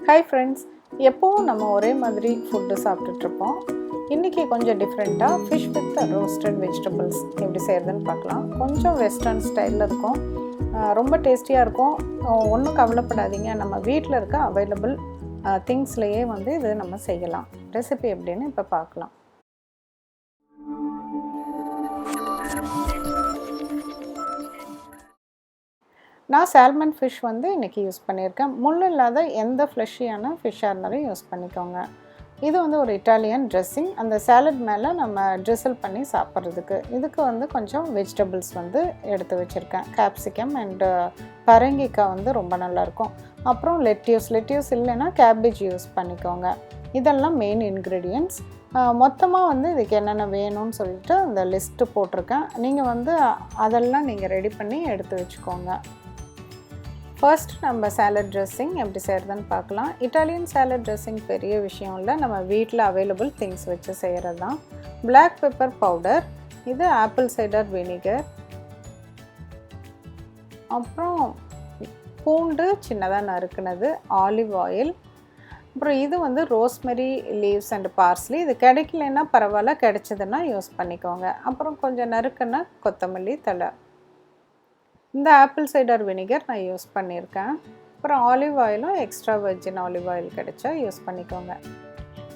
Hi friends, எப்போவும் நம்ம ஒரே மாதிரி ஃபுட்டு சாப்பிட்டுட்ருப்போம். இன்றைக்கி கொஞ்சம் டிஃப்ரெண்ட்டாக ஃபிஷ் வித் ரோஸ்டட் வெஜிடபிள்ஸ் எப்படி செய்கிறதுன்னு பார்க்கலாம். கொஞ்சம் வெஸ்டர்ன் ஸ்டைலில் இருக்கும், ரொம்ப டேஸ்டியாக இருக்கும். ஒன்றும் கவலைப்படாதீங்க, நம்ம வீட்டில் இருக்க அவைலபிள் திங்ஸ்லேயே வந்து இது நம்ம செய்யலாம். ரெசிபி எப்படின்னு இப்போ பார்க்கலாம். நான் சால்மன் ஃபிஷ் வந்து இன்றைக்கி யூஸ் பண்ணியிருக்கேன். முள் இல்லாத எந்த ஃப்ளெஷியான ஃபிஷ்ஷாக இருந்தாலும் யூஸ் பண்ணிக்கோங்க. இது வந்து ஒரு இட்டாலியன் ட்ரெஸ்ஸிங், அந்த சாலட் மேலே நம்ம ட்ரிசில் பண்ணி சாப்பிட்றதுக்கு. இதுக்கு வந்து கொஞ்சம் வெஜிடபிள்ஸ் வந்து எடுத்து வச்சுருக்கேன். கேப்சிகம் அண்டு பரங்கிக்காய் வந்து ரொம்ப நல்லாயிருக்கும். அப்புறம் லெட்யூஸ் இல்லைன்னா கேபேஜ் யூஸ் பண்ணிக்கோங்க. இதெல்லாம் மெயின் இன்க்ரீடியன்ட்ஸ். மொத்தமாக வந்து இதுக்கு என்னென்ன வேணும்னு சொல்லிட்டு அந்த லிஸ்ட்டு போட்டிருக்கேன். நீங்கள் வந்து அதெல்லாம் நீங்கள் ரெடி பண்ணி எடுத்து வச்சுக்கோங்க. ஃபர்ஸ்ட் நம்ம சாலட் ட்ரெஸ்ஸிங் எப்படி செய்கிறதுன்னு பார்க்கலாம். இட்டாலியன் சாலட் ட்ரெஸ்ஸிங் பெரிய விஷயம் இல்லை, நம்ம வீட்டில் அவைலபிள் திங்ஸ் வச்சு செய்கிறது தான். பிளாக் பெப்பர் பவுடர், இது ஆப்பிள் சைடர் வினிகர், அப்புறம் பூண்டு சின்னதாக நறுக்குனது, ஆலிவ் ஆயில், அப்புறம் இது வந்து ரோஸ்மெரி லீவ்ஸ் அண்ட் பார்ஸ்லி. இது கிடைக்கலன்னா பரவாயில்ல, கிடைச்சதுன்னா யூஸ் பண்ணிக்கோங்க. அப்புறம் கொஞ்சம் நறுக்குன கொத்தமல்லி தழை. இந்த ஆப்பிள் சைடர் வினிகர் நான் யூஸ் பண்ணியிருக்கேன். அப்புறம் ஆலிவ் ஆயிலும் எக்ஸ்ட்ரா வெர்ஜின் ஆலிவ் ஆயில் கிடைச்சா யூஸ் பண்ணிக்கோங்க.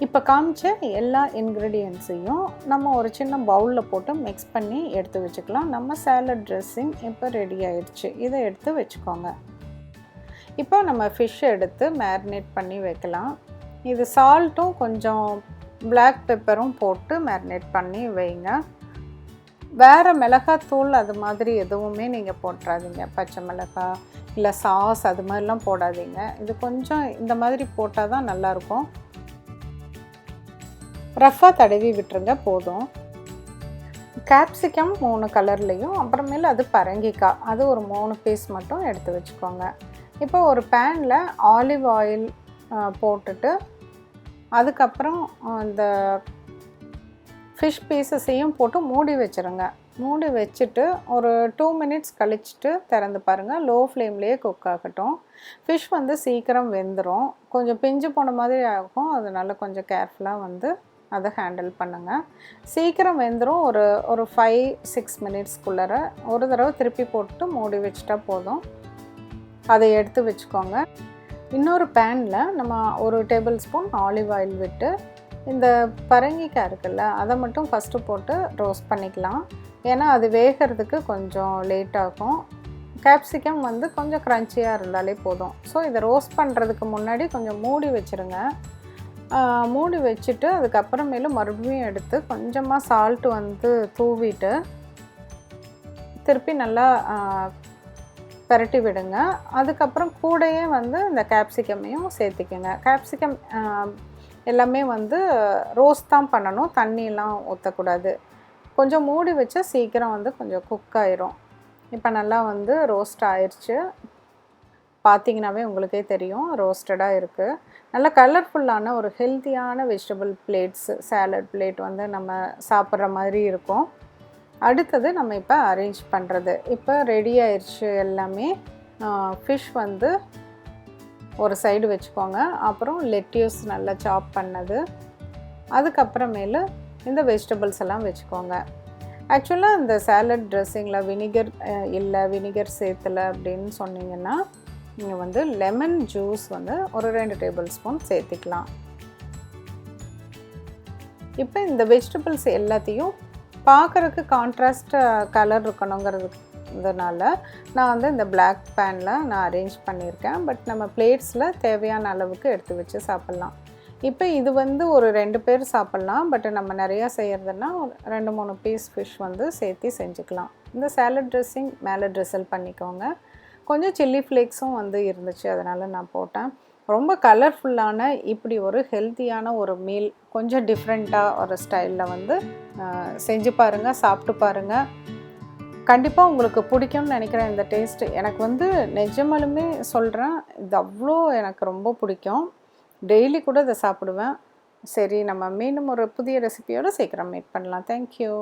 இப்போ காமிச்ச எல்லா இன்க்ரீடியன்ட்ஸையும் நம்ம ஒரு சின்ன பவுலில் போட்டு மிக்ஸ் பண்ணி எடுத்து வச்சுக்கலாம். நம்ம சாலட் ட்ரெஸ்ஸிங் இப்போ ரெடி ஆயிடுச்சு. இதை எடுத்து வச்சுக்கோங்க. இப்போ நம்ம ஃபிஷ் எடுத்து மேரினேட் பண்ணி வைக்கலாம். இது சால்ட்டும் கொஞ்சம் பிளாக் பெப்பரும் போட்டு மேரினேட் பண்ணி வைங்க. வேறு மிளகாத்தூள் அது மாதிரி எதுவுமே நீங்கள் போட்டுறாதீங்க. பச்சை மிளகாய் இல்லை சாஸ் அது மாதிரிலாம் போடாதீங்க. இது கொஞ்சம் இந்த மாதிரி போட்டால் தான் நல்லாயிருக்கும். ரஃப்பாக தடவி விட்டுருங்க போதும். கேப்சிகம் 3 கலர்லேயும், அப்புறமேல அது பரங்கிக்காய், அது ஒரு 3 பீஸ் மட்டும் எடுத்து வச்சுக்கோங்க. இப்போ ஒரு பேனில் ஆலிவ் ஆயில் போட்டுட்டு அதுக்கப்புறம் இந்த ஃபிஷ் பீசஸையும் போட்டு மூடி வச்சுருங்க. மூடி வச்சுட்டு ஒரு 2 மினிட்ஸ் கழிச்சிட்டு திறந்து பாருங்கள். லோ ஃப்ளேம்லேயே குக் ஆகட்டும். ஃபிஷ் வந்து சீக்கிரம் வெந்துடும், கொஞ்சம் பிஞ்சு போன மாதிரி ஆகும். அதனால் கொஞ்சம் கேர்ஃபுல்லாக வந்து அதை ஹேண்டில் பண்ணுங்கள். சீக்கிரம் வெந்துடும். ஒரு 5-6 மினிட்ஸ்க்குள்ளே ஒரு தடவை திருப்பி போட்டு மூடி வச்சுட்டா போதும். அதை எடுத்து வச்சுக்கோங்க. இன்னொரு பேனில் நம்ம ஒரு டேபிள் ஸ்பூன் ஆலிவ் ஆயில் விட்டு இந்த பரங்கிக்காய் இருக்குல்ல, அதை மட்டும் ஃபஸ்ட்டு போட்டு ரோஸ்ட் பண்ணிக்கலாம். ஏன்னா அது வேகிறதுக்கு கொஞ்சம் லேட் ஆகும். கேப்சிகம் வந்து கொஞ்சம் க்ரன்ச்சியாக இருந்தாலே போதும். ஸோ இதை ரோஸ்ட் பண்ணுறதுக்கு முன்னாடி கொஞ்சம் மூடி வச்சுருங்க. மூடி வச்சுட்டு அதுக்கப்புறமேலும் மறுபடியும் எடுத்து கொஞ்சமாக சால்ட்டு வந்து தூவிட்டு திருப்பி நல்லா பரட்டி விடுங்க. அதுக்கப்புறம் கூடையே வந்து இந்த கேப்சிகமையும் சேர்த்திக்கங்க. கேப்சிகம் எல்லாமே வந்து ரோஸ்ட் தான் பண்ணணும், தண்ணியெல்லாம் ஊற்றக்கூடாது. கொஞ்சம் மூடி வச்சா சீக்கிரம் வந்து கொஞ்சம் குக் ஆயிரும். இப்போ நல்லா வந்து ரோஸ்ட் ஆயிடுச்சு. பார்த்திங்கனாவே உங்களுக்கே தெரியும் ரோஸ்டடாக இருக்குது. நல்ல கலர்ஃபுல்லான ஒரு ஹெல்த்தியான வெஜிடபிள் பிளேட்ஸ், சாலட் பிளேட் வந்து நம்ம சாப்பிட்ற மாதிரி இருக்கும். அடுத்தது நம்ம இப்போ அரேஞ்ச் பண்ணுறது. இப்போ ரெடி ஆயிடுச்சு எல்லாமே. ஃபிஷ் வந்து ஒரு சைடு வச்சுக்கோங்க. அப்புறம் லெட்யூஸ் நல்லா சாப் பண்ணது, அதுக்கப்புறமேலு இந்த வெஜிடபிள்ஸ் எல்லாம் வச்சுக்கோங்க. ஆக்சுவலாக இந்த சாலட் ட்ரெஸ்ஸிங்கில் வினிகர் சேர்த்தலை அப்படின்னு சொன்னீங்கன்னா நீங்கள் வந்து லெமன் ஜூஸ் வந்து ஒரு 2 டேபிள் ஸ்பூன் சேர்த்திக்கலாம். இப்போ இந்த வெஜிடபிள்ஸ் எல்லாத்தையும் பார்க்குறதுக்கு கான்ட்ராஸ்ட் கலர் இருக்கணுங்கிறதுனால நான் வந்து இந்த பிளாக் பேனில் நான் அரேஞ்ச் பண்ணியிருக்கேன். பட் நம்ம பிளேட்ஸில் தேவையான அளவுக்கு எடுத்து வச்சு சாப்பிட்லாம். இப்போ இது வந்து ஒரு 2 பேர் சாப்பிட்லாம். பட் நம்ம நிறையா செய்கிறதுனா ஒரு 2-3 பீஸ் ஃபிஷ் வந்து சேர்த்து செஞ்சுக்கலாம். இந்த சாலட் ட்ரெஸ்ஸிங் மேலே ட்ரிசல் பண்ணிக்கோங்க. கொஞ்சம் சில்லி ஃப்ளேக்ஸும் வந்து இருந்துச்சு, அதனால் நான் போட்டேன். ரொம்ப கலர்ஃபுல்லான இப்படி ஒரு ஹெல்த்தியான ஒரு மீல் கொஞ்சம் டிஃப்ரெண்ட்டாக ஒரு ஸ்டைலில் வந்து செஞ்சு பாருங்கள், சாப்பிட்டு பாருங்கள். கண்டிப்பாக உங்களுக்கு பிடிக்கும்னு நினைக்கிறேன் இந்த டேஸ்ட்டு. எனக்கு வந்து நிஜமாலுமே சொல்கிறேன், இது அவ்வளோ எனக்கு ரொம்ப பிடிக்கும். டெய்லி கூட இதை சாப்பிடுவேன். சரி, நம்ம மீண்டும் ஒரு புதிய ரெசிபியோடு சீக்கிரம் மீட் பண்ணலாம். தேங்க்யூ.